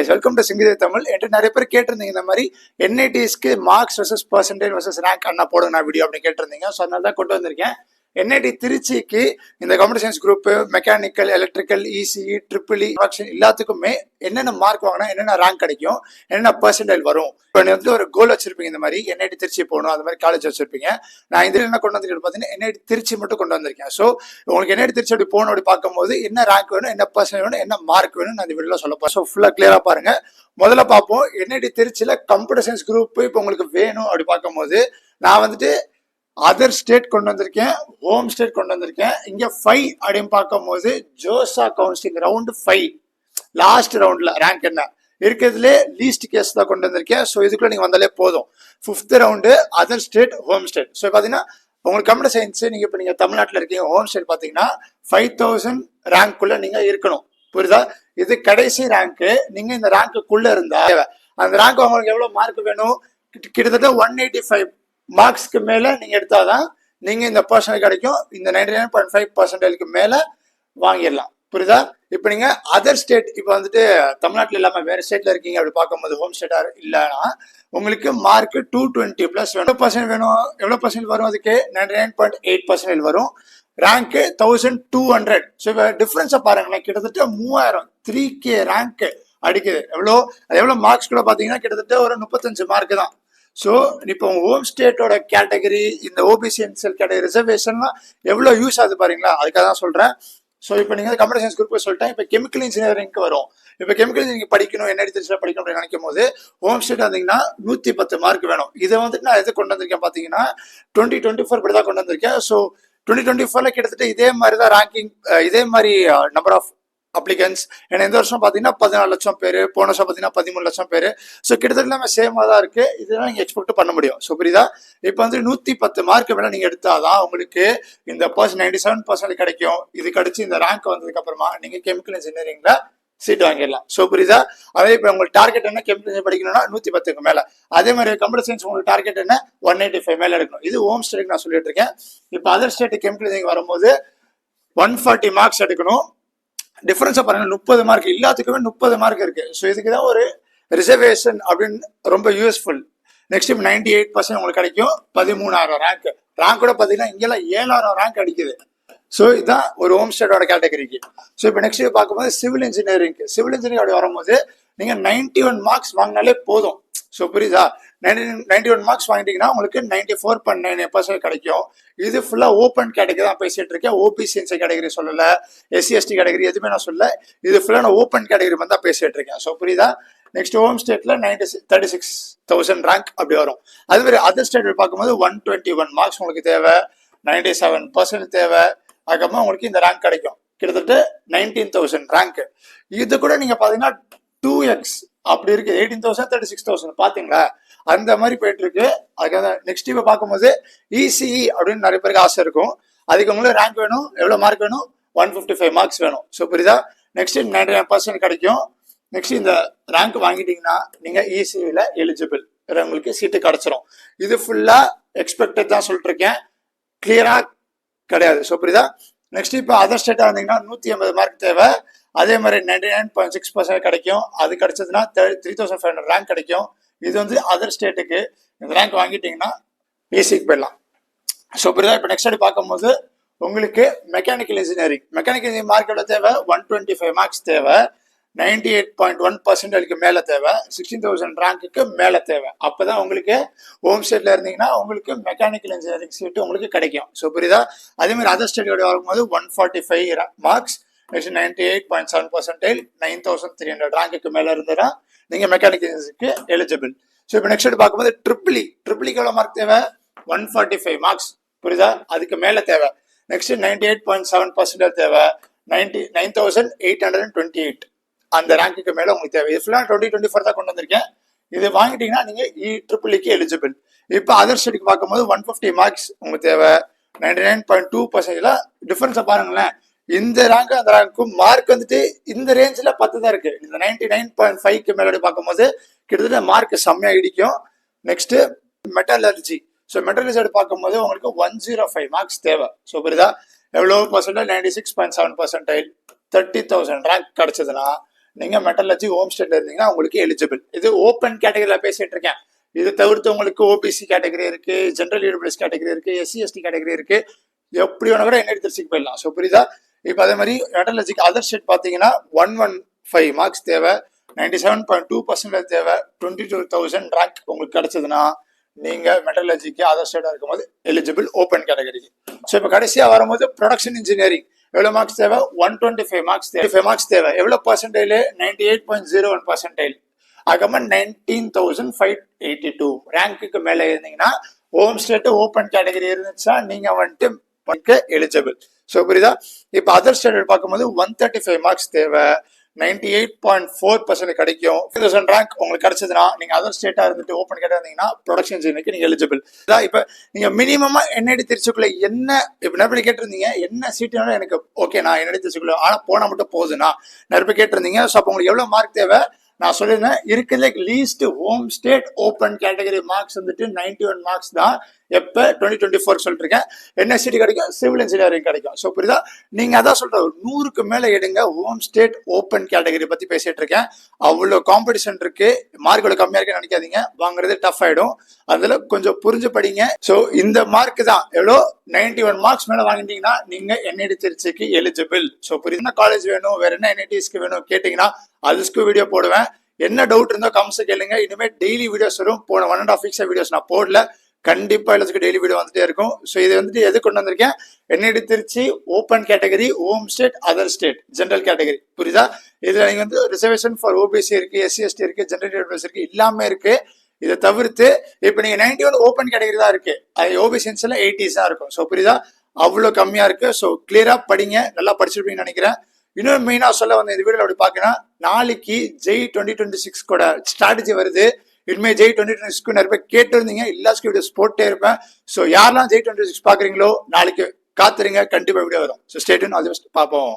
Welcome to சிங்கிதே Tamil. என்கிட்ட நிறைய பேர் கேட்டிருந்தீங்க இந்த மாதிரி என்ஐடிஸ்க்கு marks versus percentage versus rank அண்ணா போடுங்க வீடியோ அப்படின்னு கேட்டிருந்தீங்க. ஸோ அதனால தான் கொண்டு வந்திருக்கேன். என்ஐடி திருச்சிக்கு இந்த computer science group, mechanical, electrical, ECE, triple எல்லாத்துக்குமே என்னென்ன மார்க் வாங்கினா என்னென்ன ரேங்க் கிடைக்கும், என்னென்ன பர்சன்டேஜ் வரும். இப்போ நீ வந்து ஒரு கோல் வச்சிருப்பீங்க, இந்த மாதிரி என்ஐடி திருச்சி போகணும், அந்த மாதிரி காலேஜ் வச்சிருப்பீங்க. நான் இதில் என்ன கொண்டு வந்திருக்கேன் பார்த்தீங்கன்னா என்ஐடி திருச்சி மட்டும் கொண்டு வந்திருக்கேன். ஸோ உங்களுக்கு என்ஐடி திருச்சி அப்படி போகணும் அப்படி பார்க்கும்போது என்ன ரேங்க் வேணும், என்ன பர்சன்டேஜ் வேணும், என்ன மார்க் வேணும் நான் இந்த வீடியோவில் சொல்ல போகிறேன். ஸோ ஃபுல்லாக கிளியராக பாருங்க. முதல்ல பார்ப்போம் என்ஐடி திருச்சியில் கம்ப்யூட்டர் சயின்ஸ் குரூப் இப்போ உங்களுக்கு வேணும் அப்படி பார்க்கும்போது நான் வந்துட்டு அதர் ஸ்டேட் கொண்டு வந்திருக்கேன், ஹோம் ஸ்டேட் கொண்டு வந்திருக்கேன். இங்க 5 அப்படின்னு பார்க்கும்போது ஜோசா கவுன்சிலிங் ரவுண்ட் 5 லாஸ்ட் ரவுண்ட்ல ரேங்க் என்ன இருக்கிறதுலே லீஸ்ட் கேஸ் தான் கொண்டு வந்திருக்கேன். ஸோ இதுக்குள்ள நீங்க வந்தாலே போதும். 5th round other state, home state. So பாத்தீங்கன்னா உங்களுக்கு கம்ப்யூட்டர் சயின்ஸ் நீங்க தமிழ்நாட்டில் இருக்கீங்க, ஹோம் ஸ்டேட் பாத்தீங்கன்னா 5000 ரேங்க்குள்ள நீங்க இருக்கணும். புரியுதா? இது கடைசி ரேங்க். நீங்க இந்த ரேங்க்குள்ள இருந்தா அந்த ரேங்க் உங்களுக்கு எவ்வளவு மார்க் வேணும், கிட்டத்தட்ட 185 மார்க்ஸ்க்கு மேல நீங்க எடுத்தாதான் நீங்க இந்த பர்சன்டேஜ் கிடைக்கும். இந்த 99.5% மேல வாங்கிடலாம். புரியுதா? இப்ப நீங்க அதர் ஸ்டேட், இப்ப வந்துட்டு தமிழ்நாட்டுல இல்லாம வேற ஸ்டேட்ல இருக்கீங்க அப்படி பார்க்கும்போது ஹோம் ஸ்டேட்டா இல்லைன்னா உங்களுக்கு மார்க் 220 பிளஸ் வேணும். பர்சன்ட் வேணும். எவ்வளவு பர்சன்ட் வரும்? அதுக்கு 99.8% வரும். ரேங்க் 1200. ஸோ இப்போ டிஃபரன்ஸை பாருங்களேன், கிட்டத்தட்ட 3000 3K ரேங்க் அடிக்குது. எவ்வளோ மார்க்ஸ் கூட பார்த்தீங்கன்னா கிட்டத்தட்ட ஒரு 35 மார்க் தான். ஸோ இப்போ ஹோம் ஸ்டேட்டோட கேட்டகரி, இந்த ஓபிசி என்சிஎல் கேட்டகரி ரிசர்வேஷன்லாம் எவ்வளோ யூஸ் ஆகுது பாருங்களா, அதுக்காக தான் சொல்கிறேன். ஸோ இப்போ நீங்கள் கம்ப்யூட்டர் சயின்ஸ் குரூப் சொல்லிட்டேன். இப்போ கெமிக்கல் இன்ஜினியரிங்க்கு வரும். இப்போ கெமிக்கல் இன்ஜினியரிங் படிக்கணும், என்ஐடி திருச்சியில் படிக்கணும் அப்படின்னு நினைக்கும் போது ஹோம் ஸ்டேட் வந்தீங்கன்னா 110 மார்க் வேணும். இதை வந்துட்டு நான் எது கொண்டு வந்திருக்கேன் பார்த்தீங்கன்னா 2024 இப்படி தான் கொண்டு வந்திருக்கேன். ஸோ 2024 கிட்டத்தட்ட இதே மாதிரி தான் ரேங்கிங், இதே மாதிரி நம்பர் ஆஃப் அப்ளிகன்ஸ். ஏன்னா இந்த வருஷம் பார்த்தீங்கன்னா 14 லட்சம் பேர், போன வருஷம் பார்த்தீங்கன்னா 13 லட்சம் பேர். ஸோ கிட்டத்தட்ட எல்லாமே சேமாக தான் இருக்கு. இதெல்லாம் நீங்கள் எக்ஸ்பெக்ட் பண்ண முடியும். ஸோ புரியுதா? இப்போ வந்து 110 மார்க் மேலே நீங்கள் எடுத்தாதான் உங்களுக்கு இந்த 97% கிடைக்கும். இது கிடைச்சி இந்த ரேங்க் வந்ததுக்கு அப்புறமா நீங்கள் கெமிக்கல் இன்ஜினியரிங்ல சீட் வாங்கிடலாம். ஸோ புரியுதா? அதே இப்போ உங்களுக்கு டார்கெட் என்ன, கெமிக்கல் இன்ஜினியரிங் படிக்கணும்னா 110க்கு மேலே. அதே மாதிரி கம்ப்யூட்டர் சயின்ஸ் உங்களுக்கு டார்கெட் என்ன, 185 மேலே எடுக்கணும். இது ஹோம் ஸ்டேட்டுக்கு நான் சொல்லிட்டு இருக்கேன். இப்போ அதர் ஸ்டேட்டு கெமிக்கல் இன்ஜினியரிங் வரும்போது 140 மார்க்ஸ் எடுக்கணும். டிஃபரன்ஸை பாருங்க, 30 மார்க். எல்லாத்துக்குமே 30 மார்க் இருக்கு. ஸோ இதுக்கு தான் ஒரு ரிசர்வேஷன் அப்படின்னு ரொம்ப யூஸ்ஃபுல். நெக்ஸ்ட் இப்போ 98% உங்களுக்கு கிடைக்கும். 13000 ரேங்க். ரேங்க் கூட பார்த்தீங்கன்னா இங்கெல்லாம் 7000 ரேங்க் அடிக்குது. ஸோ இதுதான் ஒரு ஹோம் ஸ்டேட்டோட கேட்டகரிக்கு. ஸோ இப்போ நெக்ஸ்ட் பார்க்கும்போது சிவில் இன்ஜினியரிங். சிவில் இன்ஜினியரிங் அப்படி வரும்போது நீங்க 91 மார்க்ஸ் வாங்கினாலே போதும். ஸோ புரியுதா? 91 மார்க்ஸ் வாங்கிட்டீங்கன்னா உங்களுக்கு 94.98% கிடைக்கும். இது ஃபுல்லா ஓப்பன் கேட்டகரி தான் பேசிட்டு இருக்கேன். ஓபிசி என்சி கேட்டகரி சொல்லல, SC/ST கேட்டகரி எதுவுமே நான் சொல்லல. இது ஃபுல்லா நான் ஓப்பன் கேட்டகரி தான் பேசிட்டு இருக்கேன். ஸோ புரியுதா? நெக்ஸ்ட் ஹோம் ஸ்டேட்ல 36,000 ரேங்க் அப்படி வரும். அது மாதிரி அதர் ஸ்டேட் பார்க்கும்போது 121 மார்க்ஸ் உங்களுக்கு தேவை, 97% தேவை. அதுக்கப்புறமா உங்களுக்கு இந்த ரேங்க் கிடைக்கும். கிட்டத்தட்ட 19,000 ரேங்க். இது கூட நீங்க பாத்தீங்கன்னா 2x அப்படி இருக்கு. 18,000 36,000 பாத்தீங்களா? அந்த மாதிரி போயிட்டு இருக்கு. அதுக்காக நெக்ஸ்ட் இப்ப பார்க்கும்போது இசிஇ அப்படின்னு நிறைய பேருக்கு ஆசை இருக்கும். அதுக்கு உங்களுக்கு ரேங்க் வேணும். எவ்வளவு மார்க் வேணும்? 155 மார்க்ஸ் வேணும். ஸோ புரியுதா? நெக்ஸ்ட் 99% கிடைக்கும். நெக்ஸ்ட் இந்த ரேங்க் வாங்கிட்டீங்கன்னா நீங்க இசிஇல எலிஜிபிள், உங்களுக்கு சீட்டு கிடைச்சிரும். இது ஃபுல்லா எக்ஸ்பெக்டட் தான் சொல்லிட்டு இருக்கேன், கிளியரா கிடையாது. ஸோ புரியுதா? நெக்ஸ்ட் இப்போ அதர் ஸ்டேட்டா வந்தீங்கன்னா 180 மார்க் தேவை. அதே மாதிரி 99.6% கிடைக்கும். அது கிடைச்சதுன்னா 3500 ரேங்க் கிடைக்கும். இது வந்து அதர் ஸ்டேட்டுக்கு. இந்த ரேங்க் வாங்கிட்டீங்கன்னா பிசிக்கு போயிடலாம். ஸோ புரியுதா? இப்போ நெக்ஸ்ட் பார்க்கும்போது உங்களுக்கு மெக்கானிக்கல் இன்ஜினியரிங் மார்க் எவ்வளோ தேவை? 125 மார்க்ஸ் தேவை. 98.1% மேல தேவை. 16,000 ரேங்க்குக்கு மேல தேவை. அப்பதான் உங்களுக்கு ஹோம் ஸ்டேட்ல இருந்தீங்கன்னா உங்களுக்கு மெக்கானிக்கல் இன்ஜினியரிங் சீட்டு உங்களுக்கு கிடைக்கும். ஸோ புரியுதா? அதே மாதிரி அதர் ஸ்டேட் வரும்போது 145 மார்க்ஸ், 98.7%, 9,300 ரேங்க்குக்கு மேல இருந்ததுன்னா நீங்க மெக்கானிக்கல் இன்ஜினியரிங்க்கு எலிஜிபிள். ஸோ இப்போ நெக்ஸ்ட் பார்க்கும்போது ட்ரிபிளிக்கு எவ்வளவு மார்க் தேவை? 145 மார்க்ஸ். புரியுதா? அதுக்கு மேல தேவை. நெக்ஸ்ட் 98.7% தேவை. 9,828 அந்த ரேங்க்கு மேல உங்களுக்கு தேவை. இது ஃபுல்லா 2024 தான் கொண்டு வந்திருக்கேன். இது வாங்கிட்டீங்கன்னா நீங்க ட்ரிபிளிக்கு எலிஜிபிள். இப்போ அதர் ஸ்டேட்டுக்கு பார்க்கும்போது 150 மார்க்ஸ் உங்களுக்கு தேவை. 99.2% டிஃபரன்ஸை பாருங்களேன். இந்த ரேங்க் அந்த ரேங்க்கும் மார்க் வந்துட்டு இந்த ரேஞ்சில் 10 தான் இருக்கு. இந்த 99.5க்கு மேலே பார்க்கும்போது கிட்டத்தட்ட மார்க் செம்மையா இடிக்கும். Next metallurgy. ஸோ மெட்டலர்ஜி பார்க்கும்போது உங்களுக்கு 105 மார்க்ஸ் தேவை. ஸோ புரியுதா? எவ்வளோ பர்சன்டேஜ்? 96.7%. 30,000 ரேங்க் கிடைச்சதுன்னா நீங்க மெட்டலர்ஜி ஹோம் ஸ்டேட்ல இருந்தீங்கன்னா உங்களுக்கு எலிஜிபிள். இது ஓப்பன் கேட்டகரியில பேசிட்டு இருக்கேன். இது தவிர்த்து உங்களுக்கு ஓபிசி கேட்டகரி இருக்கு, ஜென்ரல் இடபிள்யூஎஸ் கேட்டகரி இருக்கு, எஸ்சி எஸ்டி கேட்டகரி இருக்கு. எப்படி வேணா கூட என்ஐடி திருச்சிக்கு போயிடலாம். ஸோ புரியுதா? இப்போ அதே மாதிரி மெட்டலர்ஜிக்கு அதர் ஸ்டேட் பார்த்தீங்கன்னா 115 மார்க்ஸ் தேவை, 97.2% தேவை, 22,000 ரேங்க் உங்களுக்கு கிடைச்சதுன்னா நீங்க மெட்டலர்ஜிக்கு அதர் ஸ்டேட்டா இருக்கும்போது எலிஜிபிள் ஓப்பன் கேட்டகரிக்கு. ஸோ இப்போ கடைசியா வரும்போது ப்ரொடக்ஷன் இன்ஜினியரிங் எவ்வளவு மார்க்ஸ் தேவை? 125 மார்க்ஸ் தேவை. 25 மார்க்ஸ் தேவை. எவ்வளவு பர்சன்டேஜ்? 98.01%. அதுக்கப்புறம் 19,582 ரேங்க்குக்கு மேல இருந்தீங்கன்னா ஹோம் ஸ்டேட் ஓப்பன் கேட்டகரி இருந்துச்சா நீங்க வந்துட்டு எலிஜிபிள். ஸோ புரியுதா? இப்போ அதர் ஸ்டேட் பார்க்கும்போது 135 மார்க்ஸ் தேவை, 98.4% கிடைக்கும். 5000 ரேங்க் உங்களுக்கு கிடைச்சதுன்னா நீங்க அதர் ஸ்டேட்டா இருந்துட்டு ஓப்பன் கேட்டா இருந்தீங்கன்னா ப்ரொடக்ஷன் இன்ஜினியருக்கு நீங்க எலிஜிபிள். இப்ப நீங்க மினிமமா என்ஐடி திருச்சிக்குள்ள என்ன இப்ப நிறைய கேட்டிருந்தீங்க, என்ன சீட்டுனாலும் எனக்கு ஓகே நான் என்ஐடி திருச்சிக்குள்ள ஆனா போனா மட்டும் போகுதுன்னா நிறைய பேர் கேட்டிருந்தீங்க. ஸோ அப்போ உங்களுக்கு எவ்வளவு மார்க் தேவை நான் சொல்லியிருந்தேன். இருக்கிறதுல least home state open category marks வந்துட்டு 91 மார்க்ஸ் தான். எப்ப 2024 சொல்லிட்டு இருக்கேன். என்ன சீட் கிடைக்கும்? சிவில் இன்ஜினியரிங் கிடைக்கும். ஸோ புரியுதா? நீங்க அதான் சொல்ற 100க்கு மேல எடுங்க. ஹோம் ஸ்டேட் ஓப்பன் கேட்டகரி பத்தி பேசிட்டு இருக்கேன். அவ்வளவு காம்படிஷன் இருக்கு. மார்க் அவ்வளவு கம்மியா இருக்குன்னு நினைக்காதீங்க. வாங்குறது டஃப் ஆயிடும். அதுல கொஞ்சம் புரிஞ்சு படிங்க. ஸோ இந்த மார்க் தான் எவ்வளோ 91 மார்க்ஸ் மேல வாங்கிட்டீங்கன்னா நீங்க என்ஐடி திருச்சிக்கு எலிஜிபிள். ஸோ புரியுது? காலேஜ் வேணும், வேற என்ன என்ஐடிஸ்க்கு வேணும் கேட்டீங்கன்னா அதுக்கு வீடியோ போடுவேன். என்ன டவுட் இருந்தா கமெண்ட்ஸ் கேளுங்க. இனிமேல் டெய்லி வீடியோஸ் வரும். போன 1.5 வீக்ஸா வீடியோஸ் நான் போடல. கண்டிப்பா எல்லாத்துக்கும் டெய்லி வீடியோ வந்துட்டே இருக்கும். ஸோ இது வந்துட்டு எது கொண்டு வந்திருக்கேன்? NIT Trichy open category, home state, other state, general category. புரியுதா? இதுல நீங்க வந்து ரிசர்வேஷன் ஃபார் ஓபிசி இருக்கு, எஸ்சி எஸ்டி இருக்கு, ஜென்ரல் இடபிள்யூஎஸ் இருக்கு, எல்லாமே இருக்கு. இதை தவிர்த்து இப்ப நீங்க 91 ஓப்பன் கேட்டகரி தான் இருக்கு. அது ஓபிசிஎன்ஸ் எல்லாம் 80s தான் இருக்கும். ஸோ புரியுதா? அவ்வளவு கம்மியா இருக்கு. ஸோ கிளியரா படிங்க. நல்லா படிச்சிருப்பீங்கன்னு நினைக்கிறேன். இன்னொரு மெயினா சொல்ல வந்த இந்த வீடியோல அப்படி பாத்தீங்கன்னா நாளைக்கு ஜெய் 2026 கூட ஸ்ட்ராட்டஜி வருது. இனிமே ஜெய் 2026 நிறைய பேர் கேட்டு இருந்தீங்க. எல்லாத்துக்கும் வீடியோஸ் போட்டே இருப்பேன். ஸோ யாரெல்லாம் ஜெய் 2026 பாக்குறீங்களோ நாளைக்கு காத்துருங்க. கண்டிப்பா வீடியோ வரும். So stay tune. All the best. பார்ப்போம்.